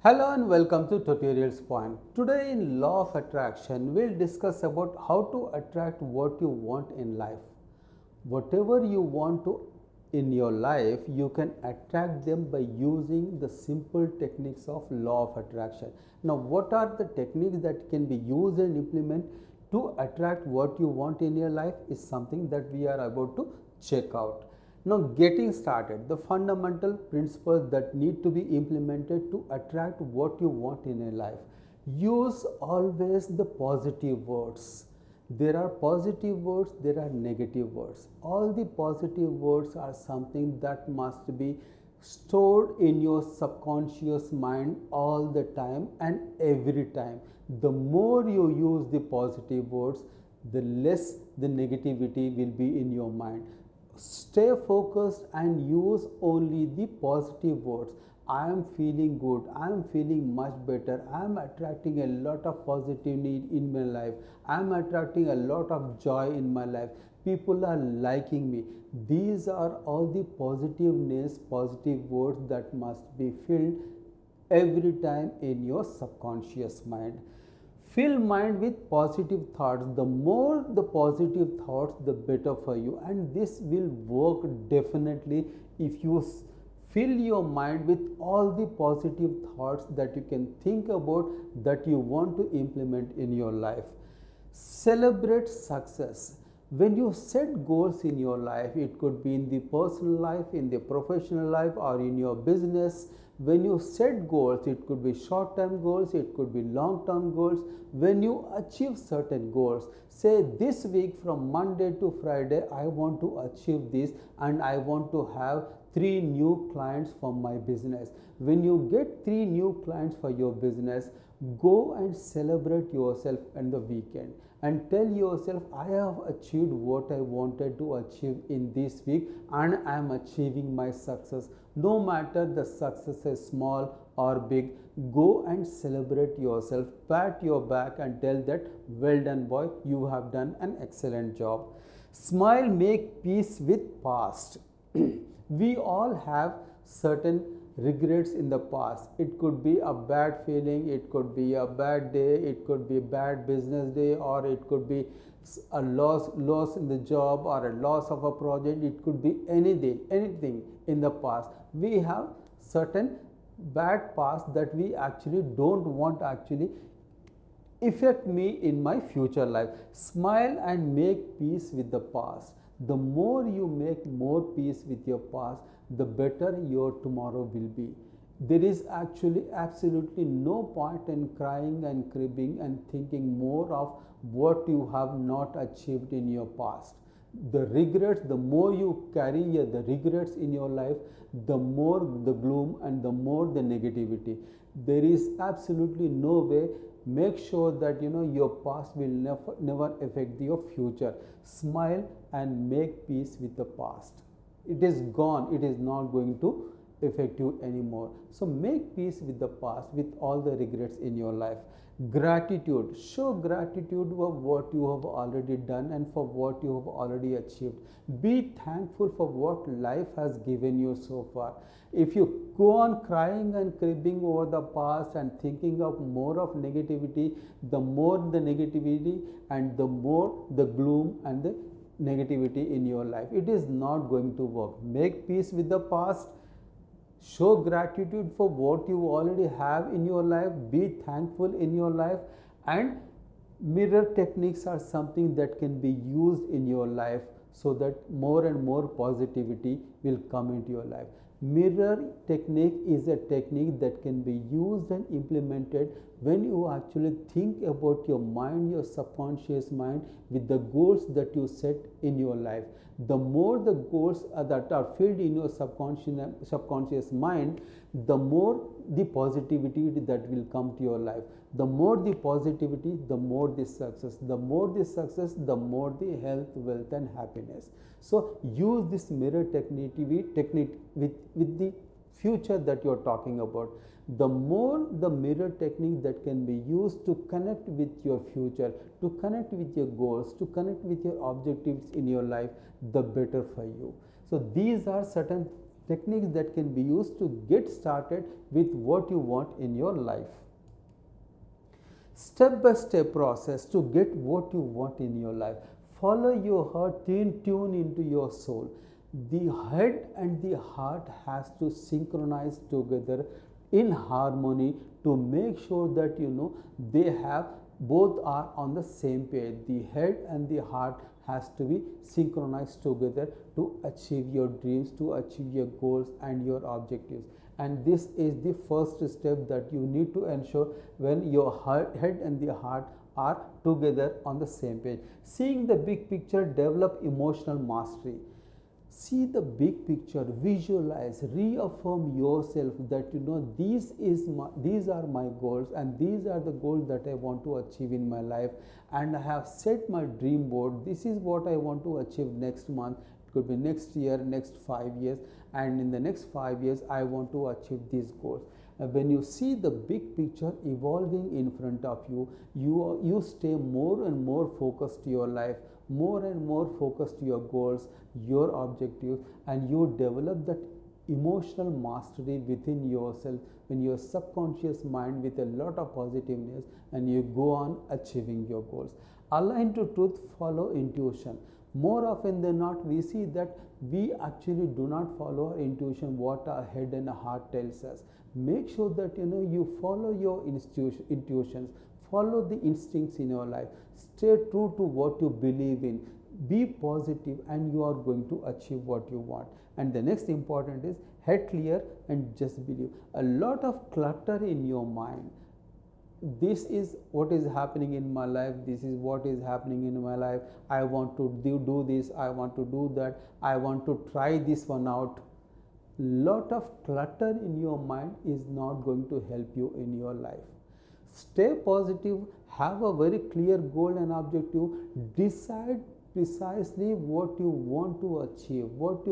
Hello and welcome to Tutorialspoint. Today in Law of Attraction, we'll discuss about how to attract what you want in life. Whatever you want to in your life, you can attract them by using the simple techniques of Law of Attraction. Now, what are the techniques that can be used and implemented to attract what you want in your life is something that we are about to check out. Now, getting started, the fundamental principles that need to be implemented to attract what you want in a life. Use always the positive words. There are positive words, there are negative words. All the positive words are something that must be stored in your subconscious mind all the time and every time. The more you use the positive words, the less the negativity will be in your mind. Stay focused and use only the positive words. I am feeling good, I am feeling much better, I am attracting a lot of positivity in my life, I am attracting a lot of joy in my life, people are liking me. These are all the positiveness, positive words that must be filled every time in your subconscious mind. Fill mind with positive thoughts. The more the positive thoughts, the better for you, and this will work definitely if you fill your mind with all the positive thoughts that you can think about, that you want to implement in your life. Celebrate success. When you set goals in your life, it could be in the personal life, in the professional life, or in your business. When you set goals, it could be short-term goals, it could be long-term goals. When you achieve certain goals, say this week from Monday to Friday, I want to achieve this and I want to have 3 new clients for my business. When you get 3 new clients for your business, go and celebrate yourself on the weekend and tell yourself, I have achieved what I wanted to achieve in this week and I am achieving my success. No matter the success is small or big, go and celebrate yourself, pat your back and tell that, well done boy, you have done an excellent job. Smile, make peace with past. We all have certain regrets in the past. It could be a bad feeling, it could be a bad day, it could be a bad business day, or it could be a loss in the job or a loss of a project. It could be anything in the past. We have certain bad past that we actually don't want actually affect me in my future life. Smile and make peace with the past. The more you make more peace with your past, the better your tomorrow will be. There is actually absolutely no point in crying and cribbing and thinking more of what you have not achieved in your past. The regrets, the more you carry the regrets in your life, the more the gloom and the more the negativity. There is absolutely no way. Make sure that your past will never affect your future. Smile and make peace with the past. It is gone, it is not going to affect you anymore. So make peace with the past, with all the regrets in your life. Gratitude. Show gratitude for what you have already done and for what you have already achieved. Be thankful for what life has given you so far. If you go on crying and cribbing over the past and thinking of more of negativity, the more the negativity and the more the gloom and the negativity in your life. It is not going to work. Make peace with the past. Show gratitude for what you already have in your life. Be thankful in your life. And mirror techniques are something that can be used in your life so that more and more positivity will come into your life. Mirror technique is a technique that can be used and implemented when you actually think about your mind, your subconscious mind, with the goals that you set in your life. The more the goals that are filled in your subconscious mind, the more the positivity that will come to your life. The more the positivity, the more the success. The more the success, the more the health, wealth and happiness. So use this mirror technique with the future that you are talking about. The more the mirror technique that can be used to connect with your future, to connect with your goals, to connect with your objectives in your life, the better for you. So these are certain techniques that can be used to get started with what you want in your life. Step by step process to get what you want in your life. Follow your heart, tune into your soul. The head and the heart has to synchronize together in harmony to make sure that they have both are on the same page. The head and the heart has to be synchronized together to achieve your dreams, to achieve your goals and your objectives. And this is the first step that you need to ensure when your head and the heart are together on the same page. Seeing the big picture, develop emotional mastery. See the big picture, visualize, reaffirm yourself that these are my goals and these are the goals that I want to achieve in my life, and I have set my dream board. This is what I want to achieve next month. It could be next year, next 5 years, and in the next 5 years I want to achieve these goals. When you see the big picture evolving in front of you, you stay more and more focused to your life, more and more focused to your goals, your objectives, and you develop that emotional mastery within yourself when your subconscious mind with a lot of positiveness, and you go on achieving your goals. Align to truth, follow intuition. More often than not, we see that we actually do not follow our intuition, what our head and heart tells us. Make sure that you follow your intuitions, follow the instincts in your life, stay true to what you believe in, be positive, and you are going to achieve what you want. And the next important is head clear and just believe. A lot of clutter in your mind. This is what is happening in my life, this is what is happening in my life, I want to do this, I want to do that, I want to try this one out. Lot of clutter in your mind is not going to help you in your life. Stay positive, have a very clear goal and objective, decide precisely what you want to achieve, what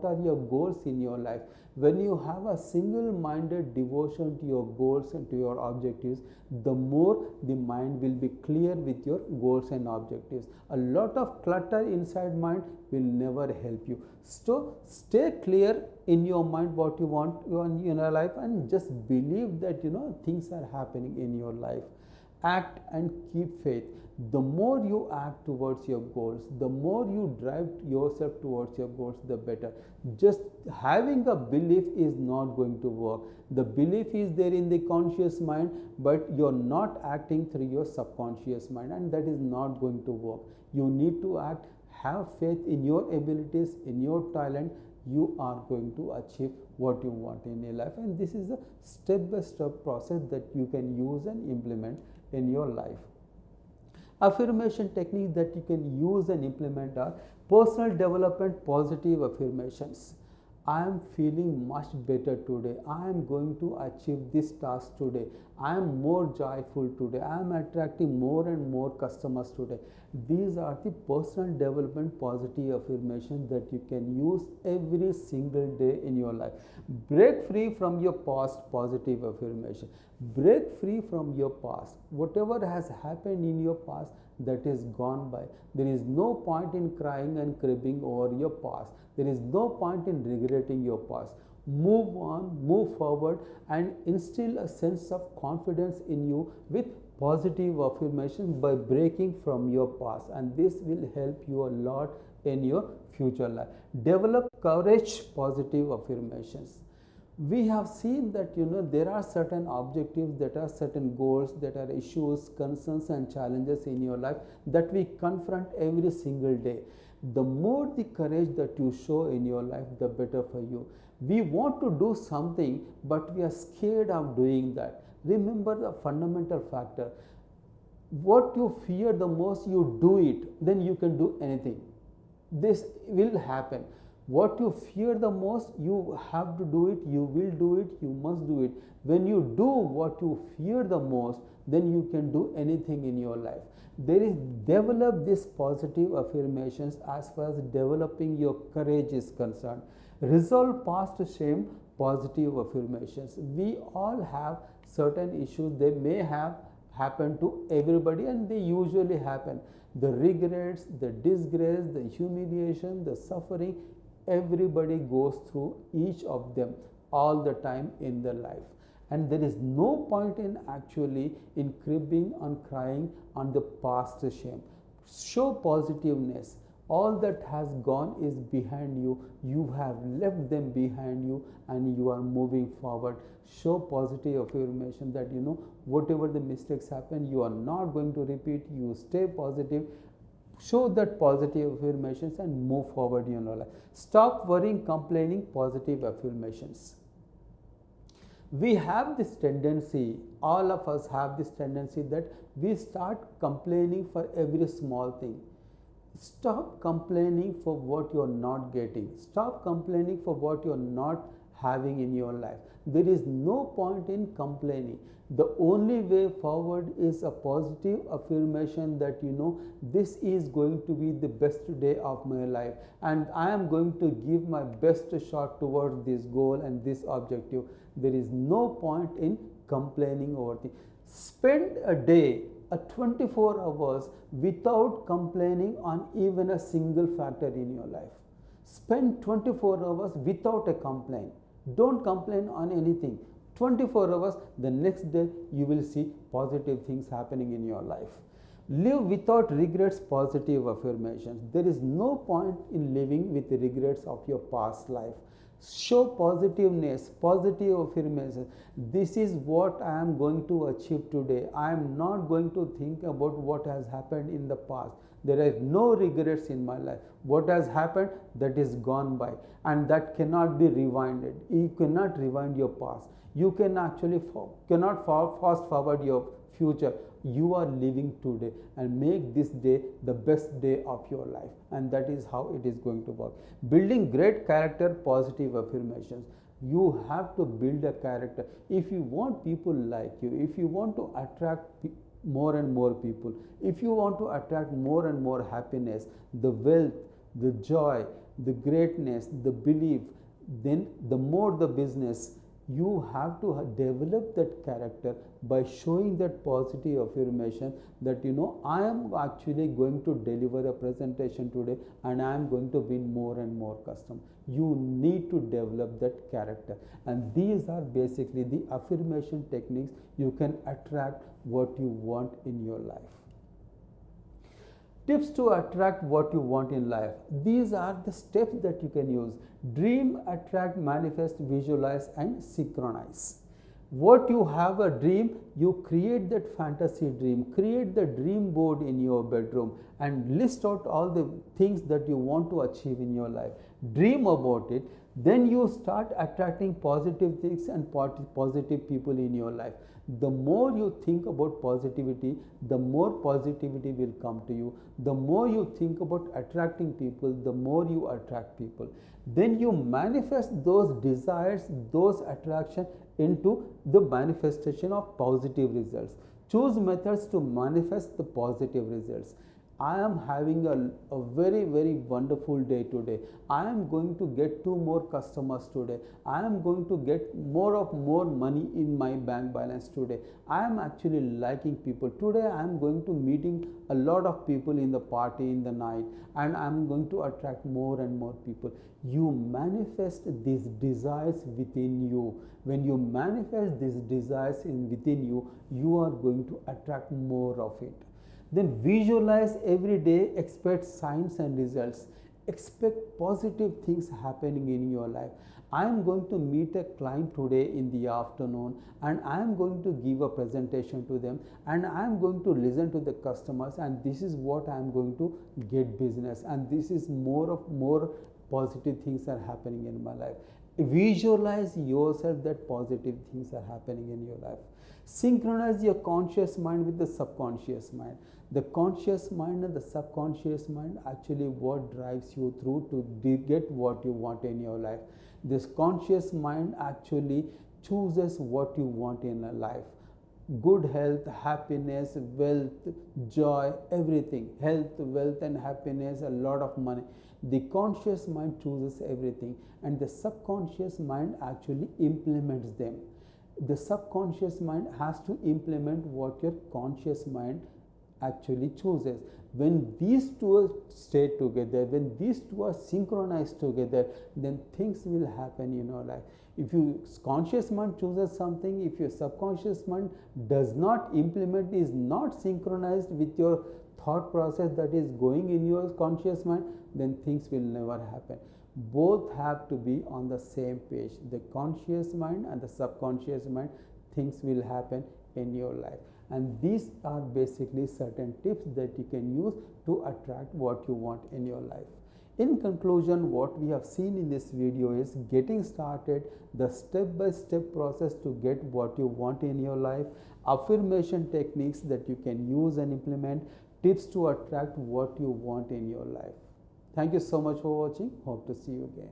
are your goals in your life. When you have a single-minded devotion to your goals and to your objectives, the more the mind will be clear with your goals and objectives. A lot of clutter inside mind will never help you. So stay clear in your mind what you want in your life, and just believe that things are happening in your life. Act and keep faith. The more you act towards your goals, the more you drive yourself towards your goals, the better. Just having a belief is not going to work. The belief is there in the conscious mind, but you're not acting through your subconscious mind, and that is not going to work. You need to act, have faith in your abilities, in your talent. You are going to achieve what you want in your life, and this is a step-by-step process that you can use and implement in your life. Affirmation techniques that you can use and implement are personal development positive affirmations. I am feeling much better today. I am going to achieve this task today. I am more joyful today. I am attracting more and more customers today. These are the personal development positive affirmations that you can use every single day in your life. Break free from your past positive affirmation. Break free from your past. Whatever has happened in your past, that is gone by. There is no point in crying and cribbing over your past. There is no point in regretting your past. Move on, move forward, and instill a sense of confidence in you with positive affirmations by breaking from your past, and this will help you a lot in your future life. Develop courage positive affirmations. We have seen that there are certain objectives, that are certain goals, that are issues, concerns and challenges in your life that we confront every single day. The more the courage that you show in your life, the better for you. We want to do something, but we are scared of doing that. Remember the fundamental factor. What you fear the most, you do it, then you can do anything. This will happen. What you fear the most, you have to do it, you will do it, you must do it. When you do what you fear the most, then you can do anything in your life. Develop these positive affirmations as far as developing your courage is concerned. Resolve past shame positive affirmations. We all have certain issues, they may have happened to everybody, and they usually happen. The regrets, the disgrace, the humiliation, the suffering, Everybody goes through each of them all the time in their life, and there is no point in actually in cribbing and crying on the past shame. Show positiveness. All that has gone is behind you. You have left them behind you and you are moving forward. Show positive affirmation that whatever the mistakes happen, you are not going to repeat. You stay positive. Show that positive affirmations and move forward in your life. Stop worrying, complaining. Positive affirmations. We have this tendency, all of us have this tendency, that we start complaining for every small thing. Stop complaining for what you are not getting. Stop complaining for what you are not having in your life. There is no point in complaining. The only way forward is a positive affirmation that this is going to be the best day of my life, and I am going to give my best shot towards this goal and this objective. There is no point in complaining over things. Spend a day, 24 hours without complaining on even a single factor in your life. Spend 24 hours without a complaint. Don't complain on anything. 24 hours, the next day you will see positive things happening in your life. Live without regrets. Positive affirmations. There is no point in living with the regrets of your past life. Show positiveness, positive affirmations. This is what I am going to achieve today. I am not going to think about what has happened in the past. There are no regrets in my life. What has happened, that is gone by, and that cannot be rewinded. You cannot rewind your past. You can actually cannot fast forward your future. You are living today, and make this day the best day of your life, and that is how it is going to work. Building great character. Positive affirmations. You have to build a character. If you want people like you, if you want to attract more and more people, if you want to attract more and more happiness, the wealth, the joy, the greatness, the belief, then the more the business, you have to develop that character by showing that positive affirmation that I am actually going to deliver a presentation today and I am going to win more and more customers. You need to develop that character, and these are basically the affirmation techniques you can attract what you want in your life. Tips to attract what you want in life. These are the steps that you can use. Dream, attract, manifest, visualize, and synchronize. What you have a dream, you create that fantasy dream. Create the dream board in your bedroom and list out all the things that you want to achieve in your life. Dream about it. Then you start attracting positive things and positive people in your life. The more you think about positivity, the more positivity will come to you. The more you think about attracting people, the more you attract people. Then you manifest those desires, those attraction into the manifestation of positive results. Choose methods to manifest the positive results. I am having a very, very wonderful day today. I am going to get 2 more customers today. I am going to get more money in my bank balance today. I am actually liking people. Today I am going to meeting a lot of people in the party in the night, and I am going to attract more and more people. You manifest these desires within you. When you manifest these desires within you, you are going to attract more of it. Then visualize every day, expect signs and results. Expect positive things happening in your life. I am going to meet a client today in the afternoon, and I am going to give a presentation to them, and I am going to listen to the customers, and this is what I am going to get business, and this is more positive things are happening in my life. Visualize yourself that positive things are happening in your life. Synchronize your conscious mind with the subconscious mind. The conscious mind and the subconscious mind actually what drives you through to get what you want in your life. This conscious mind actually chooses what you want in a life. Good health, happiness, wealth, joy, everything. Health, wealth and happiness, a lot of money. The conscious mind chooses everything, and the subconscious mind actually implements them. The subconscious mind has to implement what your conscious mind actually chooses. When these two stay together, when these two are synchronized together, then things will happen in your life. If your conscious mind chooses something, if your subconscious mind does not implement, is not synchronized with your thought process that is going in your conscious mind, then things will never happen. Both have to be on the same page, the conscious mind and the subconscious mind. Things will happen in your life, and these are basically certain tips that you can use to attract what you want in your life. In conclusion, what we have seen in this video is getting started, the step-by-step process to get what you want in your life, affirmation techniques that you can use and implement, tips to attract what you want in your life. Thank you so much for watching. Hope to see you again.